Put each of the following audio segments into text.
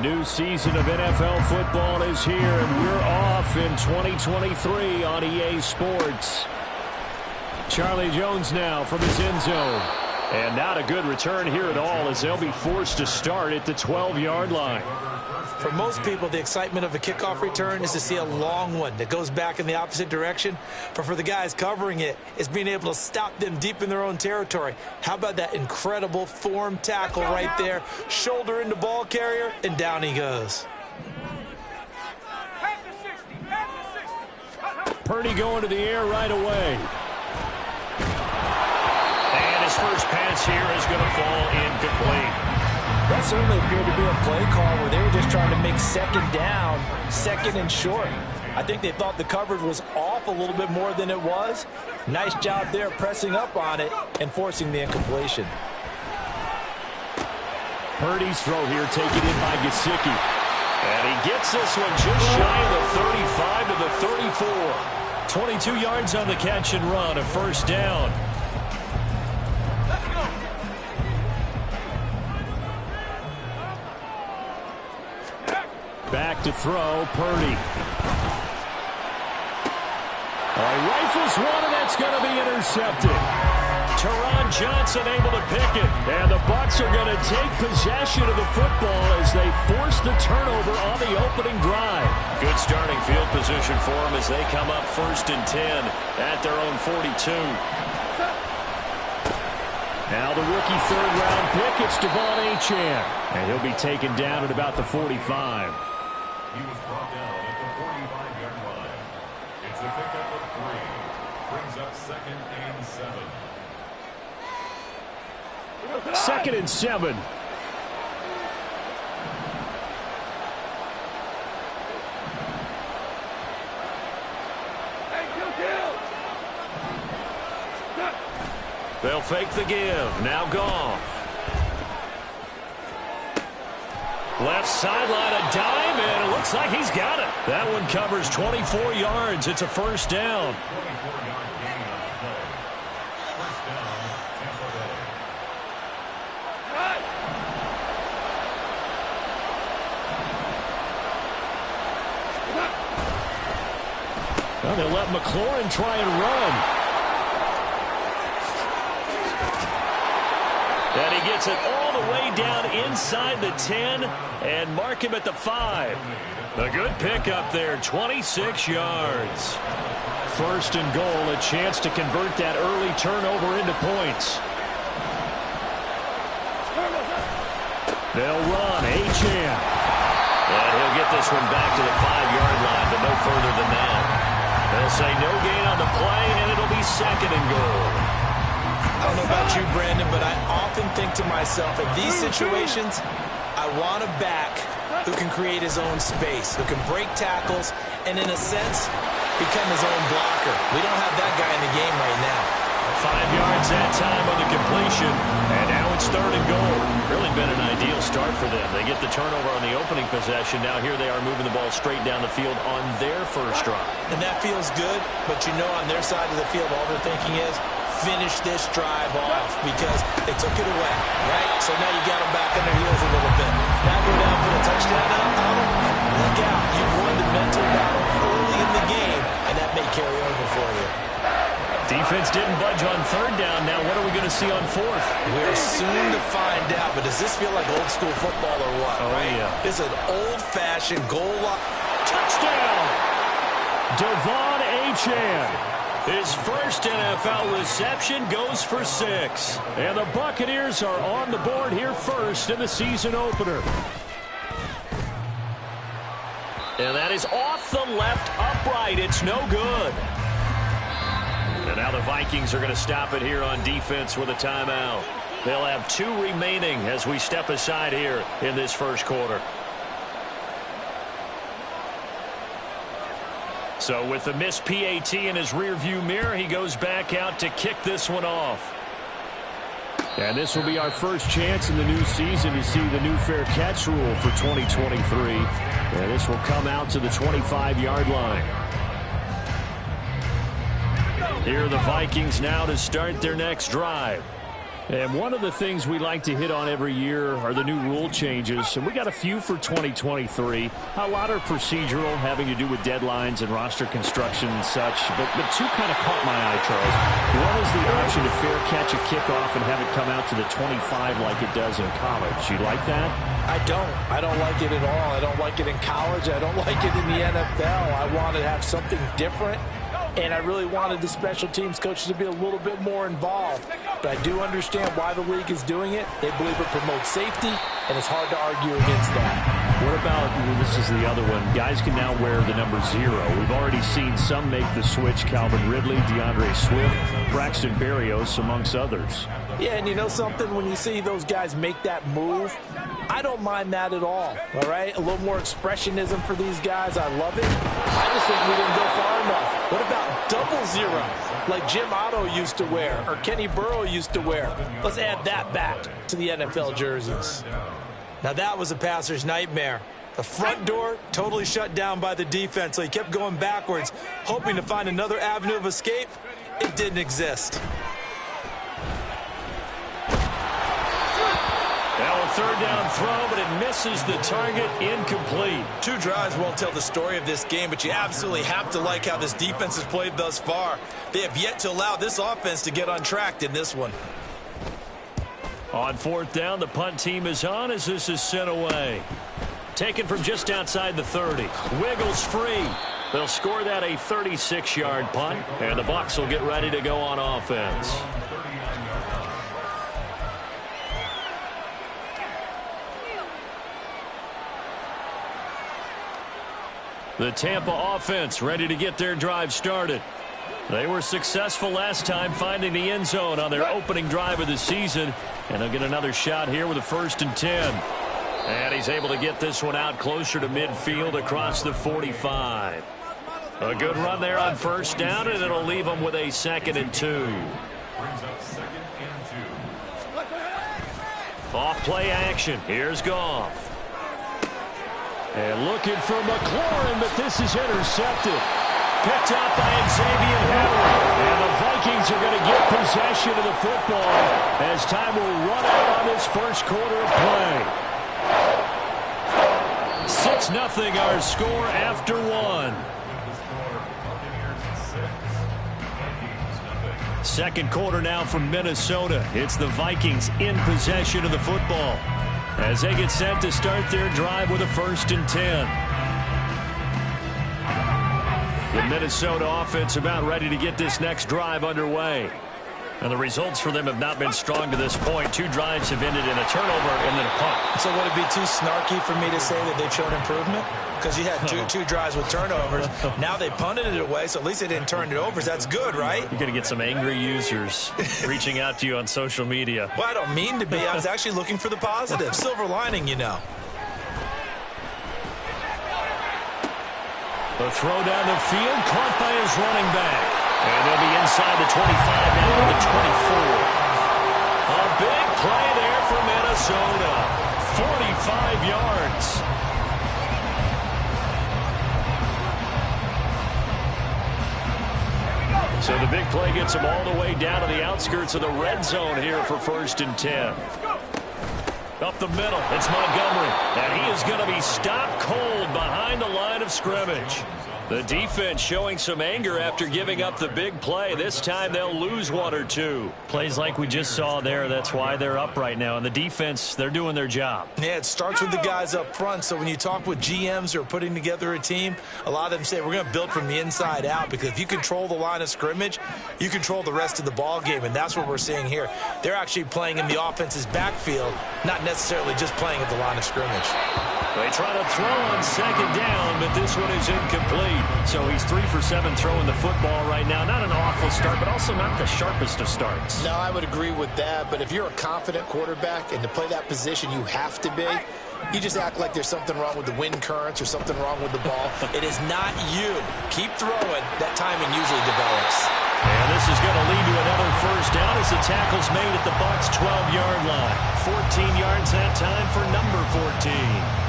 new season of NFL football is here, and we're off in 2023 on EA Sports. Charlie Jones now from his end zone. And not a good return here at all, as they'll be forced to start at the 12-yard line. For most people, the excitement of a kickoff return is to see a long one that goes back in the opposite direction. But for the guys covering it, it's being able to stop them deep in their own territory. How about that incredible form tackle right there? Shoulder into ball carrier, and down he goes. Purdy going to the air right away. And his first pass here is going to fall incomplete. That certainly appeared to be a play call where they were just trying to make second down, second and short. I think they thought the coverage was off a little bit more than it was. Nice job there pressing up on it and forcing the incompletion. Purdy's throw here taken in by Gesicki. And he gets this one just shy of the 35 to the 34. 22 yards on the catch and run, a first down. Back to throw, Purdy. He rifles one, and that's going to be intercepted. Teron Johnson able to pick it. And the Bucs are going to take possession of the football as they force the turnover on the opening drive. Good starting field position for them as they come up 1st and 10 at their own 42. Now the rookie third-round pick, it's Devon Achane. And he'll be taken down at about the 45. He was brought down at the 45-yard line. It's a pickup of 3. Brings up 2nd and 7. 2nd and 7. They'll fake the give. Now Goff. Left sideline, a dive, and it looks like he's got it. That one covers 24 yards. It's a first down. 24-yard gain on the play. First down, Tampa Bay. Well, they'll let McLaurin try and run. And he gets it all the way down inside the 10 and mark him at the 5. A good pickup there, 26 yards. 1st and goal, a chance to convert that early turnover into points. They'll run, Achane. And he'll get this one back to the 5-yard line, but no further than that. They'll say no gain on the play, and it'll be 2nd and goal. I don't know about you, Brandon, but I often think to myself, in these situations, I want a back who can create his own space, who can break tackles, and in a sense, become his own blocker. We don't have that guy in the game right now. 5 yards that time on the completion, and now it's 3rd and goal. Really been an ideal start for them. They get the turnover on the opening possession. Now here they are moving the ball straight down the field on their first drive. And that feels good, but you know on their side of the field, all they're thinking is, finish this drive off because they took it away, right? So now you got them back on their heels a little bit. Now go down for a touchdown on them. Look out. You've won the mental battle early in the game, and that may carry over for you. Defense didn't budge on 3rd down. Now what are we going to see on 4th? We're soon to find out, but does this feel like old school football or what? Oh, right? Yeah. This is an old-fashioned goal line. Touchdown! Devon Achane. His first NFL reception goes for 6. And the Buccaneers are on the board here first in the season opener. And that is off the left upright. It's no good. And now the Vikings are going to stop it here on defense with a timeout. They'll have 2 remaining as we step aside here in this first quarter. So with the missed PAT in his rearview mirror, he goes back out to kick this one off. And this will be our first chance in the new season to see the new fair catch rule for 2023. And this will come out to the 25-yard line. Here are the Vikings now to start their next drive. And one of the things we like to hit on every year are the new rule changes. And we got a few for 2023. A lot are procedural, having to do with deadlines and roster construction and such. But two kind of caught my eye, Charles. One is the option to fair catch a kickoff and have it come out to the 25 like it does in college. You like that? I don't. I don't like it at all. I don't like it in college. I don't like it in the NFL. I want to have something different. And I really wanted the special teams coaches to be a little bit more involved. But I do understand why the league is doing it. They believe it promotes safety, and it's hard to argue against that. What about, this is the other one, guys can now wear the number 0. We've already seen some make the switch, Calvin Ridley, DeAndre Swift, Braxton Berrios, amongst others. Yeah, and you know something? When you see those guys make that move, I don't mind that at all right? A little more expressionism for these guys. I love it. I just think we didn't go far enough. What about double 0, like Jim Otto used to wear or Kenny Burrow used to wear? Let's add that back to the NFL jerseys. Now that was a passer's nightmare. The front door totally shut down by the defense, so he kept going backwards, hoping to find another avenue of escape. It didn't exist. Now a third down throw, but it misses the target, incomplete. 2 drives won't tell the story of this game, but you absolutely have to like how this defense has played thus far. They have yet to allow this offense to get on track in this one. On 4th down, the punt team is on as this is sent away. Taken from just outside the 30. Wiggles free. They'll score that a 36-yard punt, and the Bucs will get ready to go on offense. The Tampa offense ready to get their drive started. They were successful last time finding the end zone on their opening drive of the season. And they'll get another shot here with a 1st and 10. And he's able to get this one out closer to midfield across the 45. A good run there on 1st down, and it'll leave them with a 2nd and 2. Brings up 2nd and 2. Off play action. Here's Goff. And looking for McLaurin, but this is intercepted. Picked up by Xavier Howard. And the Vikings are going to get possession of the football as time will run out on this first quarter of play. 6-0 our score after 1. Second quarter now from Minnesota. It's the Vikings in possession of the football as they get set to start their drive with a 1st and 10. The Minnesota offense about ready to get this next drive underway. And the results for them have not been strong to this point. 2 drives have ended in a turnover and then a punt. So would it be too snarky for me to say that they've shown improvement? Because you had two drives with turnovers. Now they punted it away, so at least they didn't turn it over. So that's good, right? You're going to get some angry users reaching out to you on social media. Well, I don't mean to be. I was actually looking for the positive. Silver lining, you know. The throw down the field, caught by his running back. And they'll be inside the 25 now to the 24. A big play there for Minnesota. 45 yards. So the big play gets them all the way down to the outskirts of the red zone here for 1st and 10. Up the middle, it's Montgomery. And he is going to be stopped cold behind the line of scrimmage. The defense showing some anger after giving up the big play. This time they'll lose 1 or 2. Plays like we just saw there. That's why they're up right now. And the defense, they're doing their job. Yeah, it starts with the guys up front. So when you talk with GMs who are putting together a team, a lot of them say we're going to build from the inside out, because if you control the line of scrimmage, you control the rest of the ball game. And that's what we're seeing here. They're actually playing in the offense's backfield, not necessarily just playing at the line of scrimmage. They try to throw on 2nd down, but this one is incomplete. So he's 3 for 7 throwing the football right now. Not an awful start, but also not the sharpest of starts. No, I would agree with that. But if you're a confident quarterback and to play that position you have to be, you just act like there's something wrong with the wind currents or something wrong with the ball. It is not you. Keep throwing. That timing usually develops. And this is going to lead to another 1st down as the tackle's made at the Bucs' 12-yard line. 14 yards that time for number 14.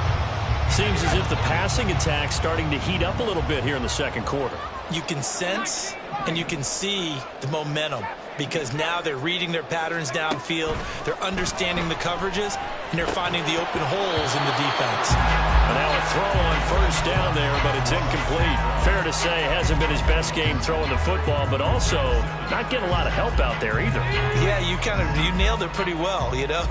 Seems as if the passing attack's starting to heat up a little bit here in the second quarter. You can sense and you can see the momentum. because now they're reading their patterns downfield, they're understanding the coverages, and they're finding the open holes in the defense. And now a throw on first down there, but it's incomplete. Fair to say, hasn't been his best game throwing the football, but also not getting a lot of help out there either. Yeah, you nailed it pretty well, you know.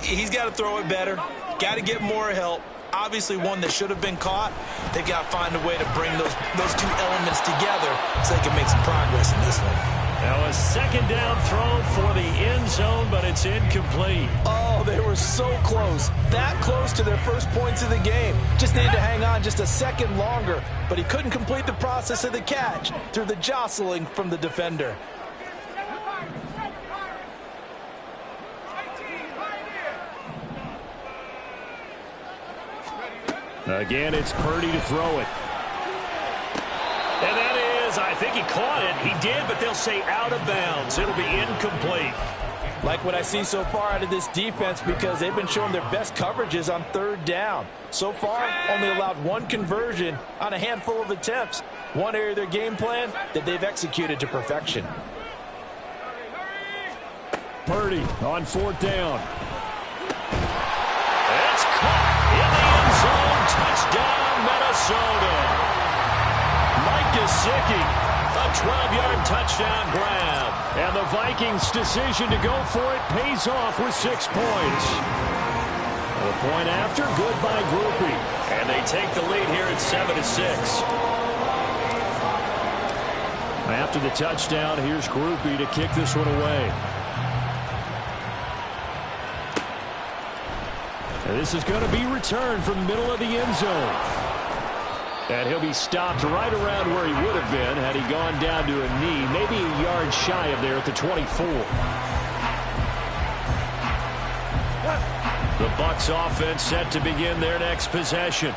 He's got to throw it better, got to get more help. Obviously one that should have been caught. They've got to find a way to bring those two elements together so they can make some progress in this one. Now a second down throw for the end zone, but it's incomplete. Oh, they were so close. That close to their first points of the game. Just needed to hang on just a second longer, but he couldn't complete the process of the catch through the jostling from the defender. Again, it's Purdy to throw it. And that is, I think he caught it. He did, but they'll say out of bounds. It'll be incomplete. Like what I see so far out of this defense, because they've been showing their best coverages on third down. So far, only allowed one conversion on a handful of attempts. One area of their game plan that they've executed to perfection. Purdy on fourth down. It's caught in the end zone. Touchdown, Minnesota. Mike Gesicki, a 12-yard touchdown grab. And the Vikings' decision to go for it pays off with 6 points. The point after, good by Groupie. And they take the lead here at 7-6. After the touchdown, here's Groupie to kick this one away. And this is going to be returned from the middle of the end zone. And he'll be stopped right around where he would have been had he gone down to a knee, maybe a yard shy of there at the 24. The Bucs offense set to begin their next possession.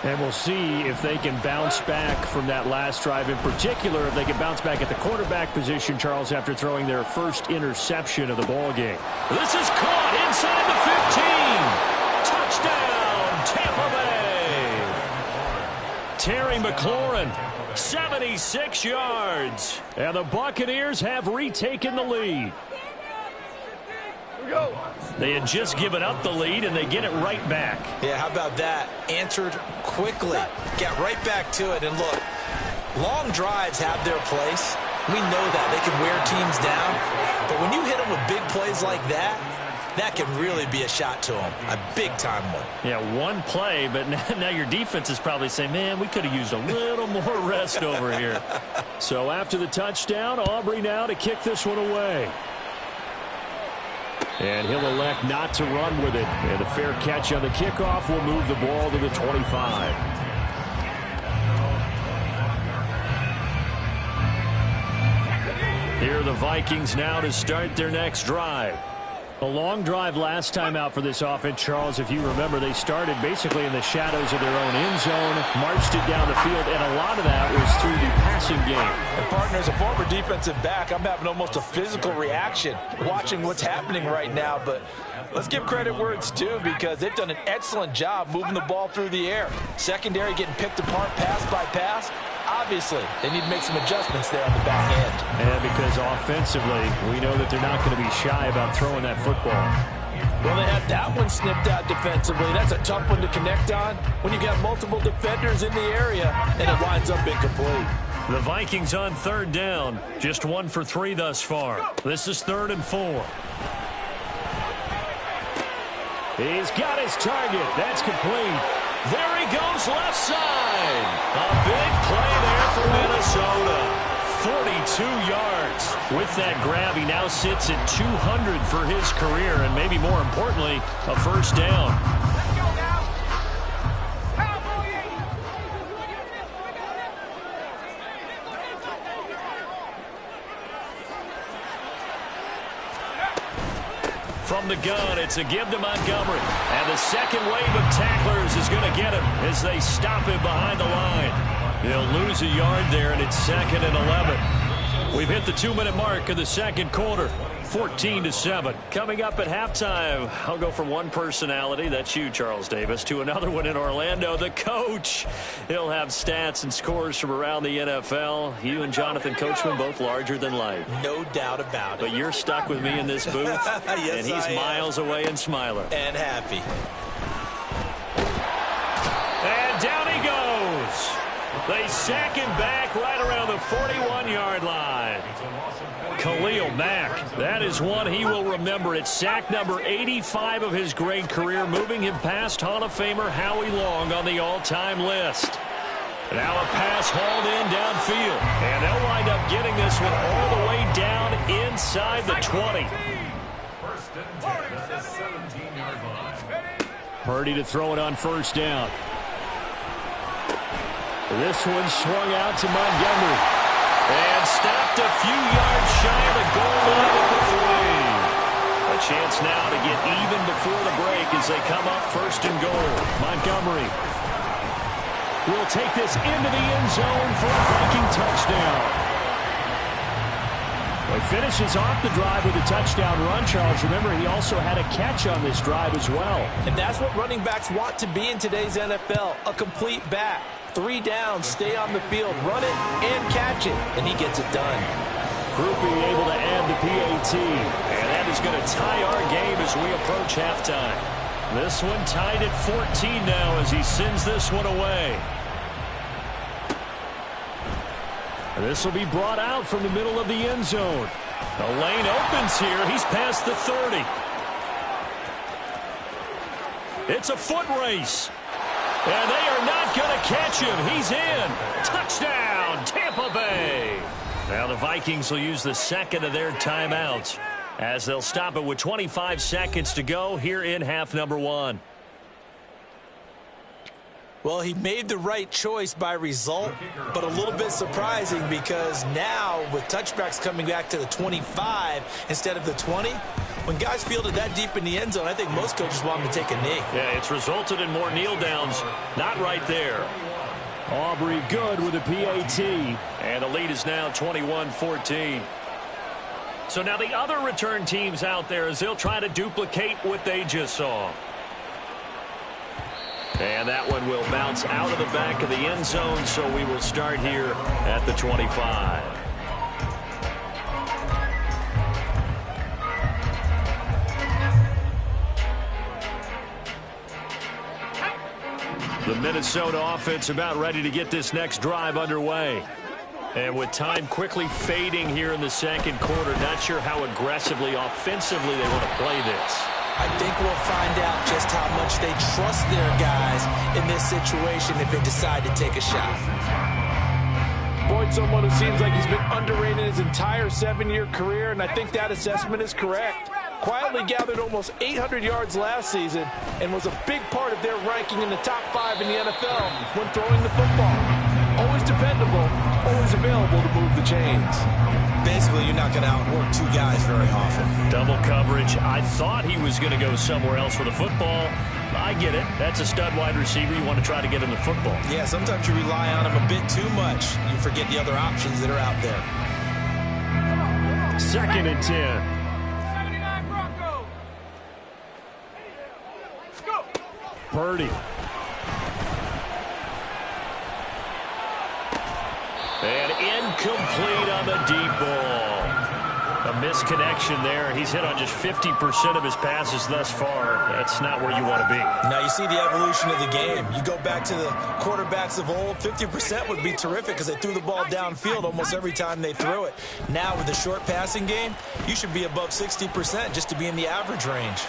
And we'll see if they can bounce back from that last drive. In particular, if they can bounce back at the quarterback position, Charles, after throwing their first interception of the ball game. This is caught inside the 15. Touchdown, Tampa Bay. Terry McLaurin, 76 yards. And the Buccaneers have retaken the lead. Go. They had just given up the lead, and they get it right back. Yeah, how about that? Answered quickly. Got right back to it. And look, long drives have their place. We know that. They can wear teams down. But when you hit them with big plays like that, that can really be a shot to them. A big-time one. Yeah, one play, but now your defense is probably saying, man, we could have used a little more rest over here. So after the touchdown, Aubrey now to kick this one away. And he'll elect not to run with it. And a fair catch on the kickoff will move the ball to the 25. Here are the Vikings now to start their next drive. A long drive last time out for this offense, Charles. If you remember, they started basically in the shadows of their own end zone, marched it down the field, and a lot of that was through the passing game. And partner, as a former defensive back, I'm having almost a physical reaction watching what's happening right now. But let's give credit where it's due, because they've done an excellent job moving the ball through the air. Secondary getting picked apart pass by pass. Obviously, they need to make some adjustments there on the back end. And because offensively, we know that they're not going to be shy about throwing that football. Well, they had that one snipped out defensively. That's a tough one to connect on when you got multiple defenders in the area, and it winds up incomplete. The Vikings on third down, just 1 for 3 thus far. This is 3rd and 4. He's got his target. That's complete. There he goes left side. A big play there for Minnesota. 42 yards. With that grab, he now sits at 200 for his career, and maybe more importantly, a first down. From the gun, it's a give to Montgomery. And the second wave of tacklers is going to get him as they stop him behind the line. He'll lose a yard there, and it's 2nd and 11. We've hit the 2-minute mark of the second quarter. 14-7. Coming up at halftime, I'll go from one personality, that's you, Charles Davis, to another one in Orlando, the coach. He'll have stats and scores from around the NFL. You and Jonathan Coachman both larger than life. No doubt about it. But you're stuck with me in this booth, yes, and he's miles away and smiling. And happy. And down he goes. They sack him back right around the 41-yard line. Khalil Mack, that is one he will remember. It's sack number 85 of his great career, moving him past Hall of Famer Howie Long on the all-time list. Now a pass hauled in downfield, and they'll wind up getting this one all the way down inside the 20. First and 10 at the 17-yard line. Purdy to throw it on first down. This one swung out to Montgomery. And stopped a few yards shy of the goal line at the 3. A chance now to get even before the break as they come up first and goal. Montgomery will take this into the end zone for a Viking touchdown. He finishes off the drive with a touchdown run, Charles. Remember, he also had a catch on this drive as well. And that's what running backs want to be in today's NFL, a complete back. 3 downs, stay on the field, run it, and catch it. And he gets it done. Groupie able to add the PAT. And that is going to tie our game as we approach halftime. This one tied at 14 now as he sends this one away. This will be brought out from the middle of the end zone. The lane opens here. He's past the 30. It's a foot race. And they are not going to catch him. He's in. Touchdown, Tampa Bay. Now the Vikings will use the second of their timeouts as they'll stop it with 25 seconds to go here in half number 1. Well, he made the right choice by result, but a little bit surprising because now with touchbacks coming back to the 25 instead of the 20, when guys fielded that deep in the end zone, I think most coaches want him to take a knee. Yeah, it's resulted in more kneel downs. Not right there. Aubrey good with a PAT. And the lead is now 21-14. So now the other return teams out there as they'll try to duplicate what they just saw. And that one will bounce out of the back of the end zone, so we will start here at the 25. The Minnesota offense about ready to get this next drive underway. And with time quickly fading here in the second quarter, not sure how aggressively, offensively they want to play this. I think we'll find out just how much they trust their guys in this situation if they decide to take a shot. Boyd, someone who seems like he's been underrated his entire 7-year career, and I think that assessment is correct. Quietly gathered almost 800 yards last season and was a big part of their ranking in the top 5 in the NFL when throwing the football. Always dependable, always available to move the chains. Basically, you're not going to outwork 2 guys very often. Double coverage. I thought he was going to go somewhere else with the football. I get it. That's a stud wide receiver. You want to try to get him the football. Yeah, sometimes you rely on him a bit too much. You forget the other options that are out there. 2nd and 10. Purdy. And incomplete on the deep ball. A misconnection there. He's hit on just 50% of his passes thus far. That's not where you want to be. Now you see the evolution of the game. You go back to the quarterbacks of old, 50% would be terrific because they threw the ball downfield almost every time they threw it. Now with the short passing game, you should be above 60% just to be in the average range.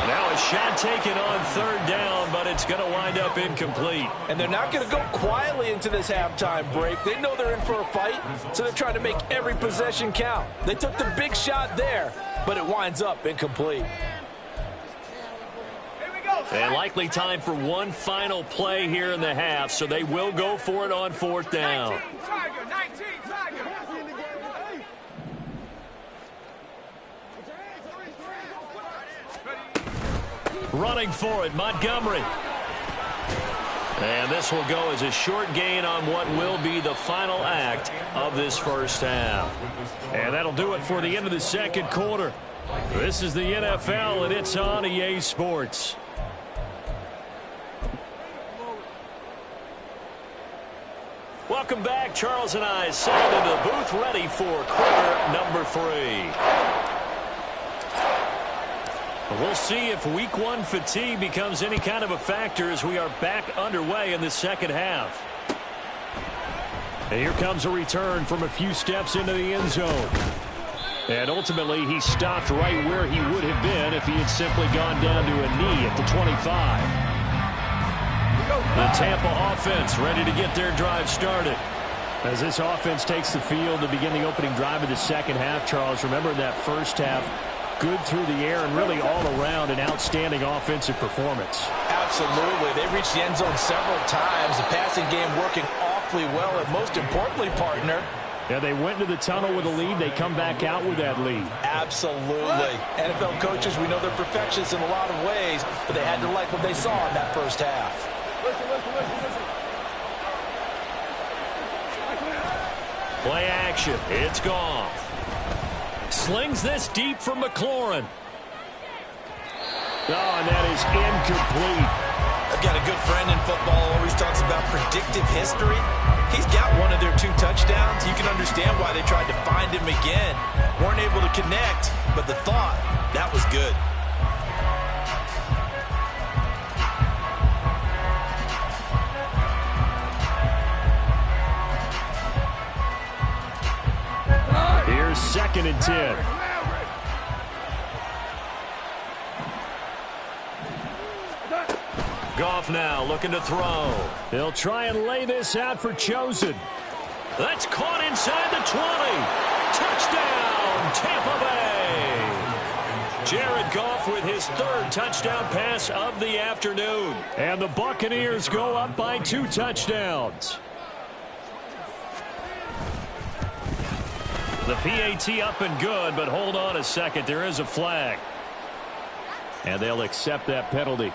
Now a shot taken on 3rd down, but it's going to wind up incomplete. And they're not going to go quietly into this halftime break. They know they're in for a fight, so they're trying to make every possession count. They took the big shot there, but it winds up incomplete. And likely time for one final play here in the half, so they will go for it on 4th down. Running for it, Montgomery. And this will go as a short gain on what will be the final act of this first half. And that'll do it for the end of the second quarter. This is the NFL, and it's on EA Sports. Welcome back. Charles and I settled into the booth ready for quarter number 3. We'll see if week 1 fatigue becomes any kind of a factor as we are back underway in the second half. And here comes a return from a few steps into the end zone. And ultimately, he stopped right where he would have been if he had simply gone down to a knee at the 25. The Tampa offense ready to get their drive started. As this offense takes the field to begin the opening drive of the second half, Charles, remember that first half, good through the air and really all around an outstanding offensive performance. Absolutely. They reached the end zone several times. The passing game working awfully well, and most importantly, partner, yeah, they went into the tunnel with a lead. They come back out with that lead. Absolutely. NFL coaches, we know they're perfectionists in a lot of ways, but they had to like what they saw in that first half. Play action. It's Goff. Slings this deep from McLaurin. Oh, and that is incomplete. I've got a good friend in football, always talks about predictive history. He's got one of their 2 touchdowns. You can understand why they tried to find him again. Weren't able to connect, but the thought, that was good. Here's 2nd and 10. Goff now looking to throw. He'll try and lay this out for Chosen. That's caught inside the 20. Touchdown, Tampa Bay. Jared Goff with his 3rd touchdown pass of the afternoon. And the Buccaneers go up by 2 touchdowns. The PAT up and good, but hold on a second. There is a flag. And they'll accept that penalty.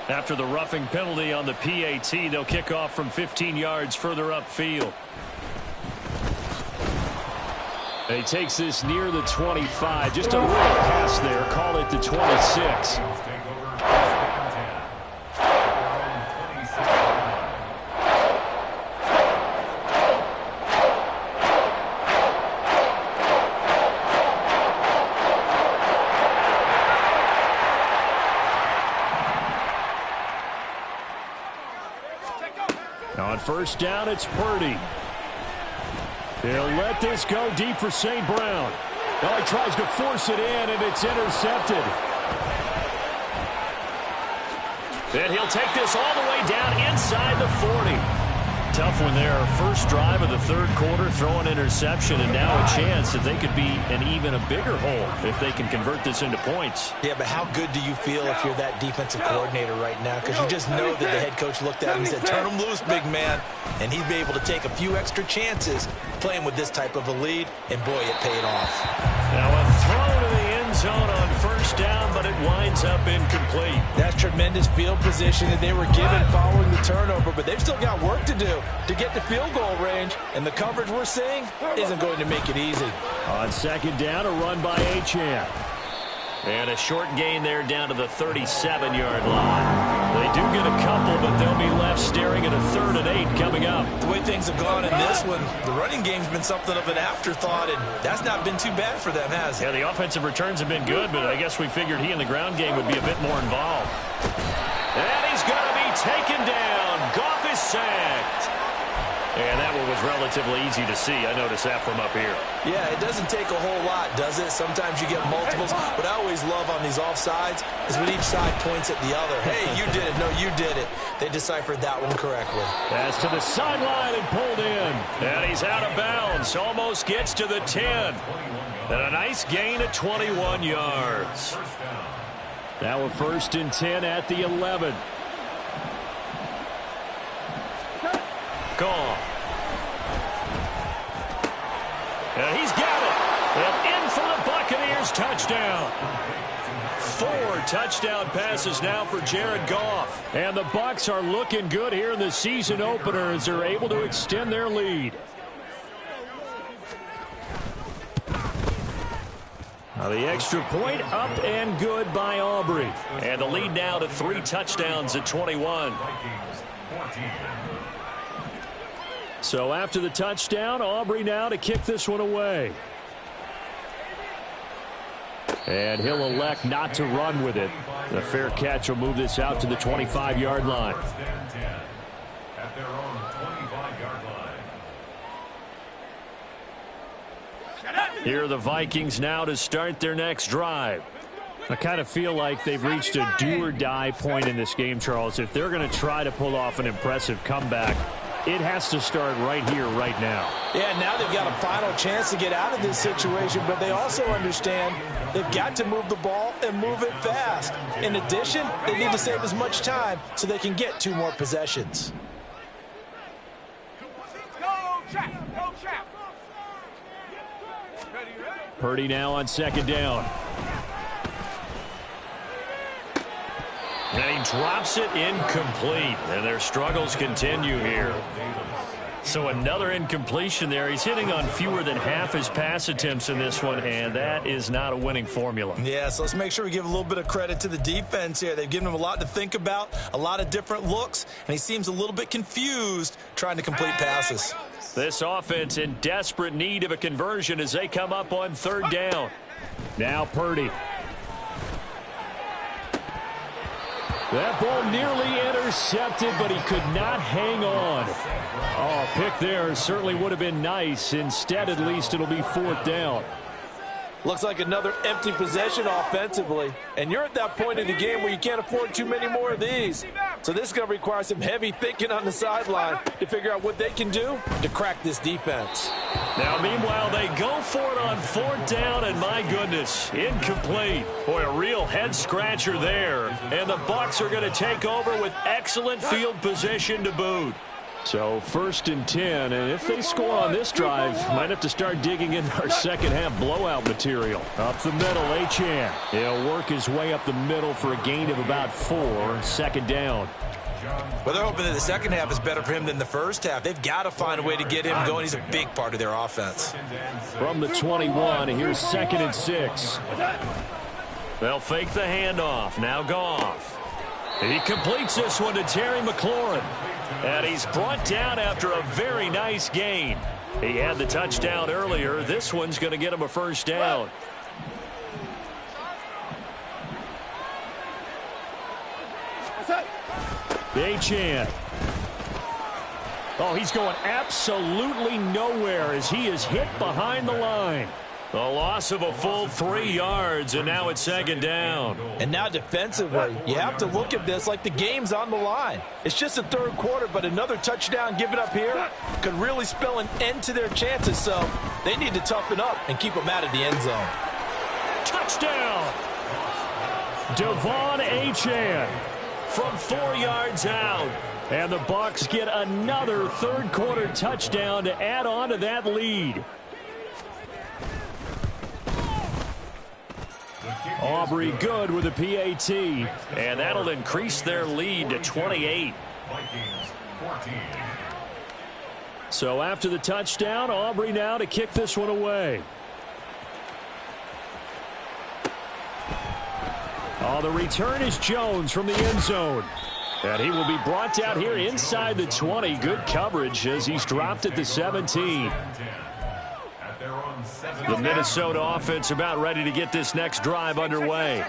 After the roughing penalty on the PAT, they'll kick off from 15 yards further upfield. And he takes this near the 25. Just a little pass there. Call it the 26. On first down, it's Purdy. They'll let this go deep for St. Brown. Well, he tries to force it in, and it's intercepted. And he'll take this all the way down inside the 40. Tough one there. First drive of the 3rd quarter, throw an interception, and now a chance that they could be an even a bigger hole if they can convert this into points. Yeah, but how good do you feel if you're that defensive coordinator right now? Because you just know that the head coach looked at him and said, turn him loose, big man. And he'd be able to take a few extra chances playing with this type of a lead, and boy, it paid off. Now a throw to the end zone on first down, but it winds up incomplete. That's tremendous field position that they were given following the turnover, but they've still got work to do to get to field goal range, and the coverage we're seeing isn't going to make it easy. On 2nd down, a run by Achane. And a short gain there down to the 37-yard line. They do get a couple, but they'll be left staring at a 3rd and 8 coming up. The way things have gone in this one, the running game's been something of an afterthought, and that's not been too bad for them, has it? Yeah, the offensive returns have been good, but I guess we figured he in the ground game would be a bit more involved. And he's going to be taken down. Goff is sacked. And that one was relatively easy to see. I noticed that from up here. Yeah, it doesn't take a whole lot, does it? Sometimes you get multiples. What I always love on these offsides is when each side points at the other. Hey, you did it. No, you did it. They deciphered that one correctly. Pass to the sideline and pulled in. And he's out of bounds. Almost gets to the 10. And a nice gain of 21 yards. Now a 1st and 10 at the 11. Goff. And he's got it. And in for the Buccaneers touchdown. 4 touchdown passes now for Jared Goff. And the Bucs are looking good here in the season opener as they're able to extend their lead. Now the extra point up and good by Aubrey. And the lead now to 3 touchdowns at 21. So after the touchdown, Aubrey now to kick this one away. And he'll elect not to run with it. The fair catch will move this out to the 25-yard line. At their own 25-yard line. Here are the Vikings now to start their next drive. I kind of feel like they've reached a do-or-die point in this game, Charles. If they're going to try to pull off an impressive comeback, it has to start right here, right now. Yeah, now they've got a final chance to get out of this situation, but they also understand they've got to move the ball and move it fast. In addition, they need to save as much time so they can get 2 more possessions. Purdy now on second down. And he drops it incomplete. And their struggles continue here. So another incompletion there. He's hitting on fewer than half his pass attempts in this one, and that is not a winning formula. Yeah, so let's make sure we give a little bit of credit to the defense here. They've given him a lot to think about, a lot of different looks, and he seems a little bit confused trying to complete passes. This offense in desperate need of a conversion as they come up on third down. Now Purdy. That ball nearly intercepted, but he could not hang on. Oh, pick there certainly would have been nice. Instead, at least, it'll be fourth down. Looks like another empty possession offensively. And you're at that point in the game where you can't afford too many more of these. So this is going to require some heavy thinking on the sideline to figure out what they can do to crack this defense. Now, meanwhile, they go for it on fourth down, and my goodness, incomplete. Boy, a real head-scratcher there. And the Bucs are going to take over with excellent field position to boot. So first and 10, and if they score on this drive, might have to start digging in our second half blowout material. Up the middle, Achane. He'll work his way up the middle for a gain of about 4, second down. Well, they're hoping that the second half is better for him than the first half. They've got to find a way to get him going. He's a big part of their offense. From the 21, here's second and 6. They'll fake the handoff. Now Goff. He completes this one to Terry McLaurin. And he's brought down after a very nice gain. He had the touchdown earlier. This one's going to get him a first down. Achane. Oh, he's going absolutely nowhere as he is hit behind the line. The loss of a full 3 yards, and now it's second down. And now defensively, you have to look at this like the game's on the line. It's just the third quarter, but another touchdown given up here could really spell an end to their chances. So they need to toughen up and keep them out of the end zone. Touchdown! Devon Achane from 4 yards out. And the Bucs get another third quarter touchdown to add on to that lead. Aubrey good with a PAT, and that'll increase their lead to 28. So after the touchdown, Aubrey now to kick this one away. Oh, the return is Jones from the end zone. And he will be brought down here inside the 20. Good coverage as he's dropped at the 17. The Minnesota offense about ready to get this next drive underway.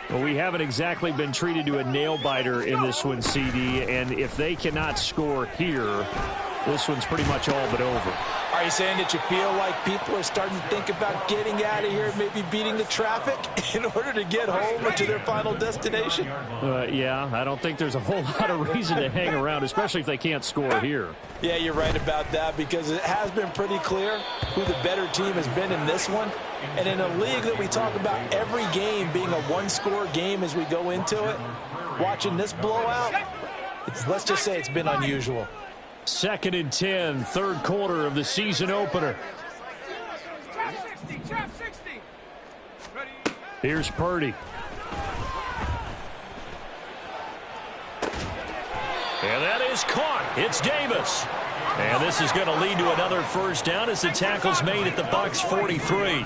Well, we haven't exactly been treated to a nail-biter in this one, CD, and if they cannot score here, this one's pretty much all but over. Are you saying that you feel like people are starting to think about getting out of here, maybe beating the traffic in order to get home or to their final destination? Yeah, I don't think there's a whole lot of reason to hang around, especially if they can't score here. Yeah, you're right about that because it has been pretty clear who the better team has been in this one. And in a league that we talk about every game being a one-score game as we go into it, watching this blowout, let's just say it's been unusual. Second and 10, third quarter of the season opener. Here's Purdy. And that is caught. It's Davis. And this is going to lead to another first down as the tackle's made at the Bucs 43.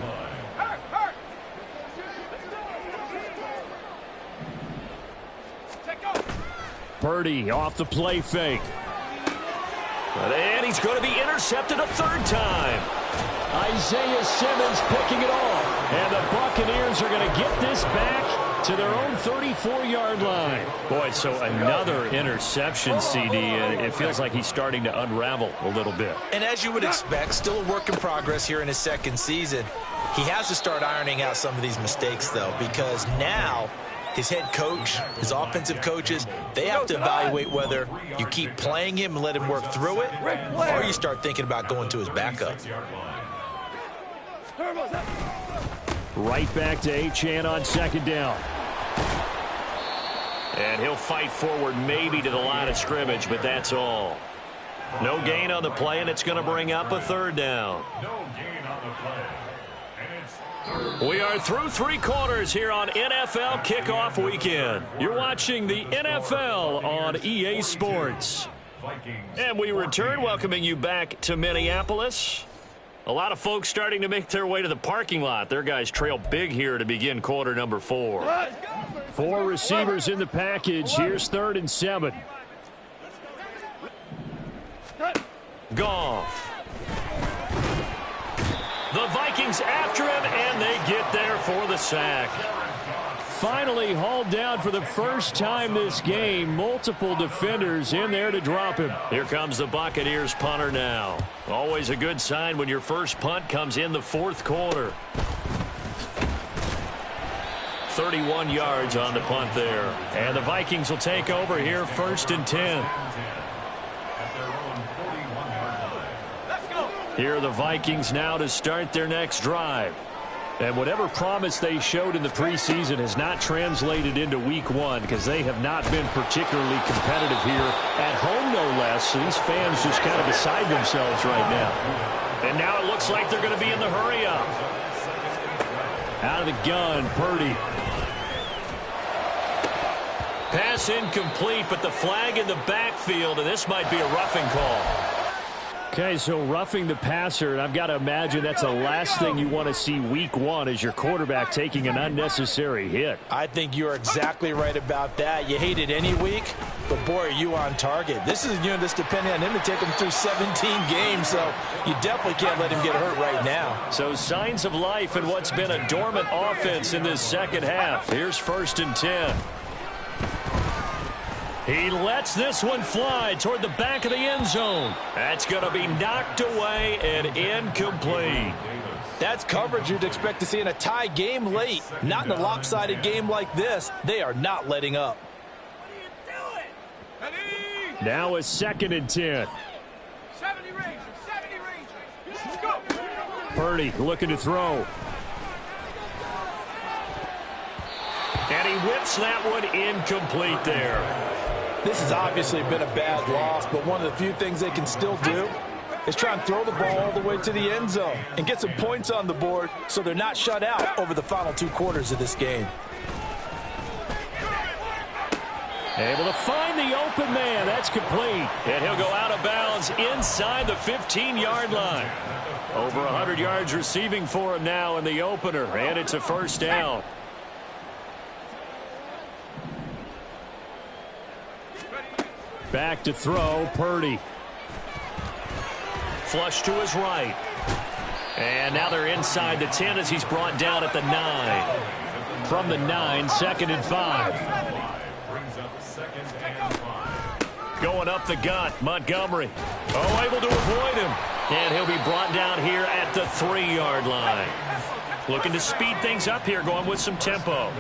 Purdy off the play fake. And he's going to be intercepted a third time. Isaiah Simmons picking it off. And the Buccaneers are going to get this back to their own 34-yard line. Boy, so another interception, CD. And it feels like he's starting to unravel a little bit. And as you would expect, still a work in progress here in his second season. He has to start ironing out some of these mistakes, though, because now his head coach, his offensive coaches, they have to evaluate whether you keep playing him and let him work through it, or you start thinking about going to his backup. Right back to Achane on second down. And he'll fight forward maybe to the line of scrimmage, but that's all. No gain on the play, and it's going to bring up a third down. No gain on the play. We are through three quarters here on NFL Kickoff Weekend. You're watching the NFL on EA Sports. And we return, welcoming you back to Minneapolis. A lot of folks starting to make their way to the parking lot. Their guys trail big here to begin quarter number 4. 4 receivers in the package. Here's 3rd and 7. Goff. The Vikings after him, and they get there for the sack. Finally hauled down for the first time this game. Multiple defenders in there to drop him. Here comes the Buccaneers punter now. Always a good sign when your first punt comes in the 4th quarter. 31 yards on the punt there. And the Vikings will take over here 1st and 10. Here are the Vikings now to start their next drive. And whatever promise they showed in the preseason has not translated into week 1 because they have not been particularly competitive here at home, no less. So these fans just kind of beside themselves right now. And now it looks like they're going to be in the hurry up. Out of the gun, Purdy. Pass incomplete, but the flag in the backfield, and this might be a roughing call. Okay, so roughing the passer, and I've got to imagine that's the last thing you want to see week 1 as your quarterback taking an unnecessary hit. I think you're exactly right about that. You hate it any week, but boy, are you on target. This is a unit that's depending on him to take him through 17 games, so you definitely can't let him get hurt right now. So signs of life in what's been a dormant offense in this second half. Here's 1st and 10. He lets this one fly toward the back of the end zone. That's going to be knocked away and incomplete. That's coverage you'd expect to see in a tie game late. Not in a lopsided game like this. They are not letting up. Now a 2nd and 10. 70 Rangers, 70 Rangers. Let's go. Purdy looking to throw. And he whips that one incomplete there. This has obviously been a bad loss, but one of the few things they can still do is try and throw the ball all the way to the end zone and get some points on the board so they're not shut out over the final 2 quarters of this game. Able to find the open man. That's complete. And he'll go out of bounds inside the 15-yard line. Over 100 yards receiving for him now in the opener, and it's a first down. Back to throw, Purdy. Flush to his right. And now they're inside the 10 as he's brought down at the 9. From the 9, 2nd and 5. Going up the gut, Montgomery. Oh, able to avoid him. And he'll be brought down here at the 3-yard line. Looking to speed things up here, going with some tempo.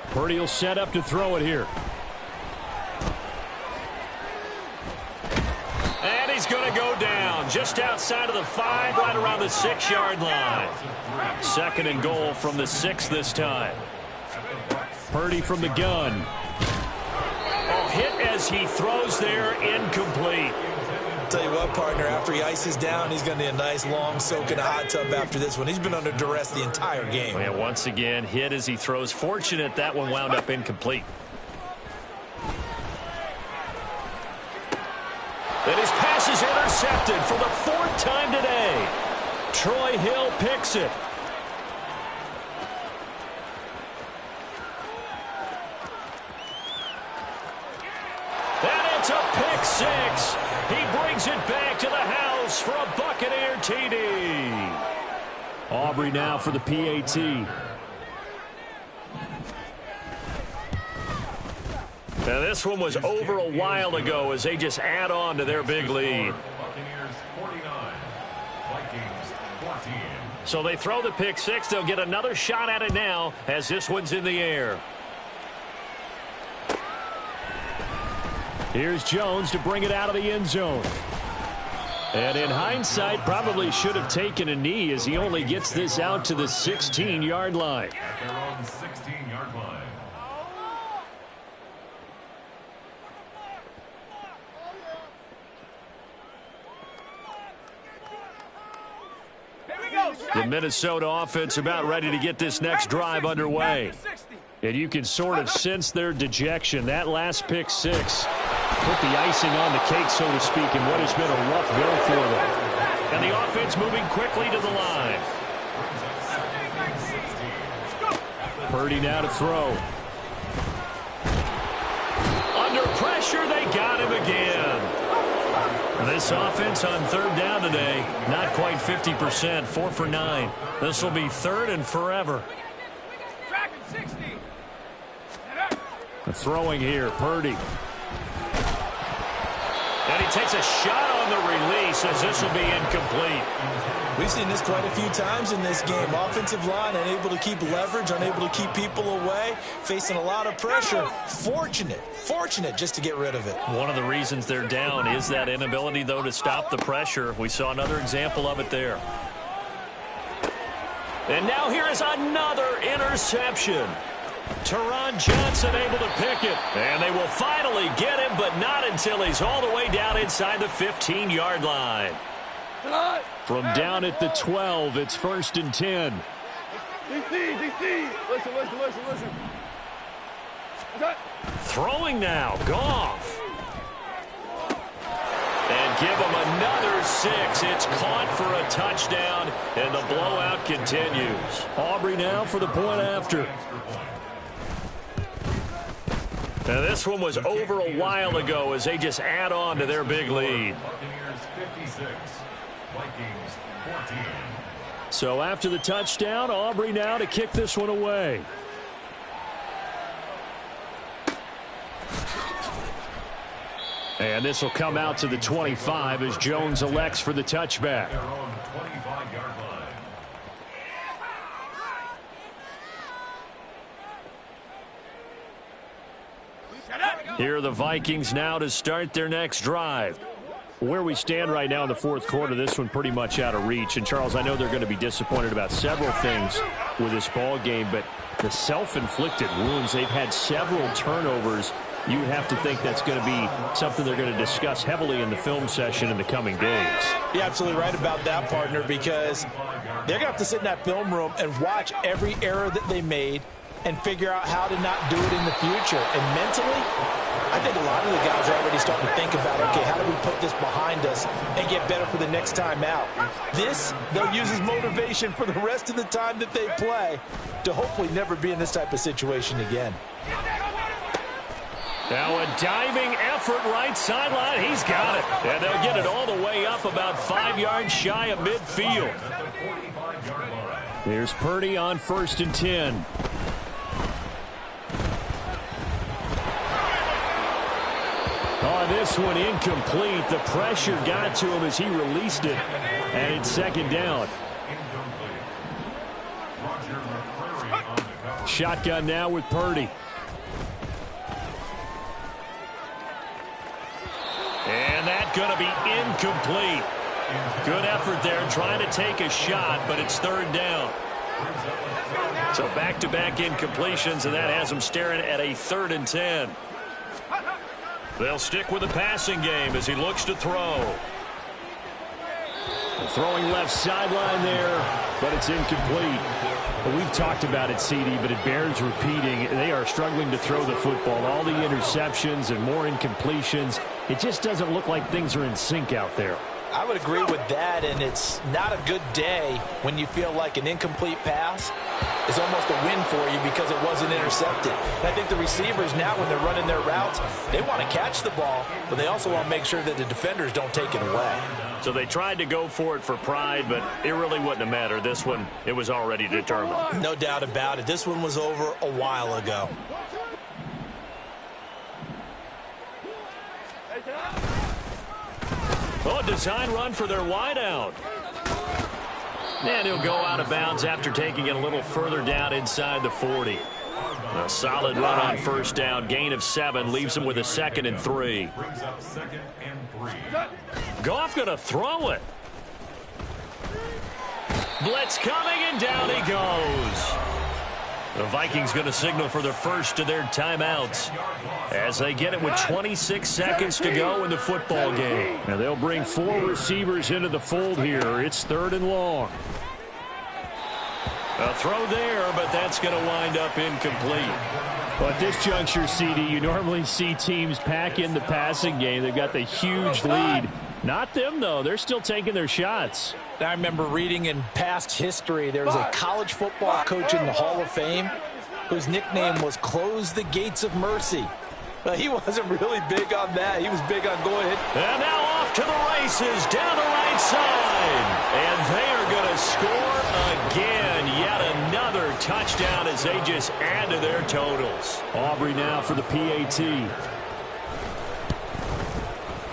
Purdy will set up to throw it here. And he's going to go down just outside of the 5, right around the 6-yard line. 2nd and goal from the 6 this time. Purdy from the gun. Oh, hit as he throws there, incomplete. Tell you what, partner, after he ices down, he's going to need a nice long soak in a hot tub after this one. He's been under duress the entire game. And once again, hit as he throws. Fortunate that one wound up incomplete. And his pass is intercepted for the 4th time today. Troy Hill picks it. And it's a pick 6. He brings it back to the house for a Buccaneer TD. Aubrey now for the PAT. Now this one was over a while ago as they just add on to their big lead. Buccaneers 49, Vikings 14. So they throw the pick 6. They'll get another shot at it now as this one's in the air. Here's Jones to bring it out of the end zone. And in hindsight, probably should have taken a knee as he only gets this out to the 16-yard line. At their own 16-yard line. The Minnesota offense about ready to get this next drive underway. And you can sort of sense their dejection. That last pick 6 put the icing on the cake, so to speak, in what has been a rough go for them. And the offense moving quickly to the line. Purdy now to throw. Under pressure, they got him again. This offense on 3rd down today, not quite 50%, 4 for 9. This will be 3rd and forever. Throwing here, Purdy. And he takes a shot on the release as this will be incomplete. We've seen this quite a few times in this game. Offensive line unable to keep leverage, unable to keep people away, facing a lot of pressure. Fortunate just to get rid of it. One of the reasons they're down is that inability, though, to stop the pressure. We saw another example of it there. And now here is another interception. Teron Johnson able to pick it. And they will finally get him, but not until he's all the way down inside the 15-yard line. From down at the 12, it's 1st and 10. DC, listen. Throwing now, Goff. And give him another 6. It's caught for a touchdown, and the blowout continues. Aubrey now for the point after. Now this one was over a while ago as they just add on to their big lead. Buccaneers 56, Vikings 14. So after the touchdown, Aubrey now to kick this one away. And this will come out to the 25 as Jones elects for the touchback. Their own 25-yard line. Here are the Vikings now to start their next drive. Where we stand right now in the 4th quarter, this one pretty much out of reach. And, Charles, I know they're going to be disappointed about several things with this ball game, but the self-inflicted wounds, they've had several turnovers. You have to think that's going to be something they're going to discuss heavily in the film session in the coming days. You're absolutely right about that, partner, because they're going to have to sit in that film room and watch every error that they made and figure out how to not do it in the future. And mentally, I think a lot of the guys are already starting to think about, okay, how do we put this behind us and get better for the next time out? This, they'll use as motivation for the rest of the time that they play to hopefully never be in this type of situation again. Now a diving effort right sideline. He's got it. And they'll get it all the way up about 5 yards shy of midfield. Here's Purdy on 1st and 10. Oh, this one incomplete. The pressure got to him as he released it. And it's 2nd down. Shotgun now with Purdy. And that's going to be incomplete. Good effort there trying to take a shot, but it's 3rd down. So back-to-back incompletions, and that has them staring at a 3rd and 10. They'll stick with the passing game as he looks to throw. Throwing left sideline there, but it's incomplete. Well, we've talked about it, CD, but it bears repeating. They are struggling to throw the football. All the interceptions and more incompletions. It just doesn't look like things are in sync out there. I would agree with that, and it's not a good day when you feel like an incomplete pass is almost a win for you because it wasn't intercepted. And I think the receivers now, when they're running their routes, they want to catch the ball, but they also want to make sure that the defenders don't take it away. So they tried to go for it for pride, but it really wouldn't have mattered. This one, it was already determined. No doubt about it. This one was over a while ago. Oh, design run for their wideout. And he'll go out of bounds after taking it a little further down inside the 40. A solid run on first down. Gain of 7 leaves him with a 2nd and 3. Brings up 2nd and 3. Goff going to throw it. Blitz coming, and down he goes. The Vikings going to signal for the first of their timeouts as they get it with 26 seconds to go in the football game. Now they'll bring 4 receivers into the fold here. It's 3rd and long. A throw there, but that's going to wind up incomplete. Well, at this juncture, CD, you normally see teams pack in the passing game. They've got the huge lead. Not them, though. They're still taking their shots. I remember reading in past history, there was a college football coach in the Hall of Fame whose nickname was Close the Gates of Mercy. But he wasn't really big on that. He was big on going ahead. And now off to the races down the right side. And they are going to score again. Yet another touchdown as they just add to their totals. Aubrey now for the PAT.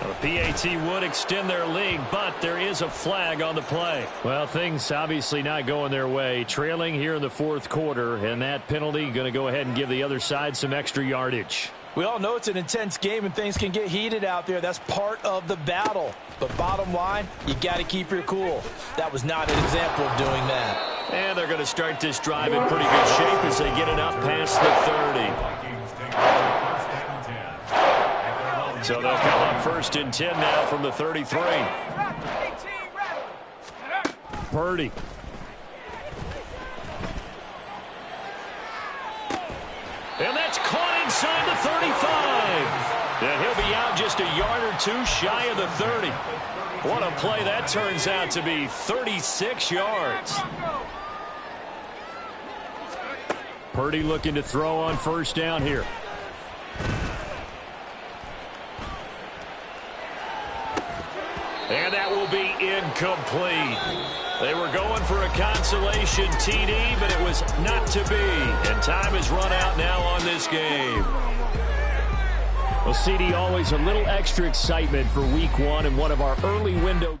The PAT would extend their lead, but there is a flag on the play. Well, things obviously not going their way. Trailing here in the 4th quarter, and that penalty going to go ahead and give the other side some extra yardage. We all know it's an intense game and things can get heated out there. That's part of the battle. But bottom line, you got to keep your cool. That was not an example of doing that. And they're going to start this drive in pretty good shape as they get it up past the 30. So they'll come up 1st and 10 now from the 33. Purdy. And that's caught inside the 35. And he'll be out just a yard or 2 shy of the 30. What a play that turns out to be. 36 yards. Purdy looking to throw on first down here. And that will be incomplete. They were going for a consolation TD, but it was not to be. And time has run out now on this game. Well, CD, always a little extra excitement for week 1 and one of our early window.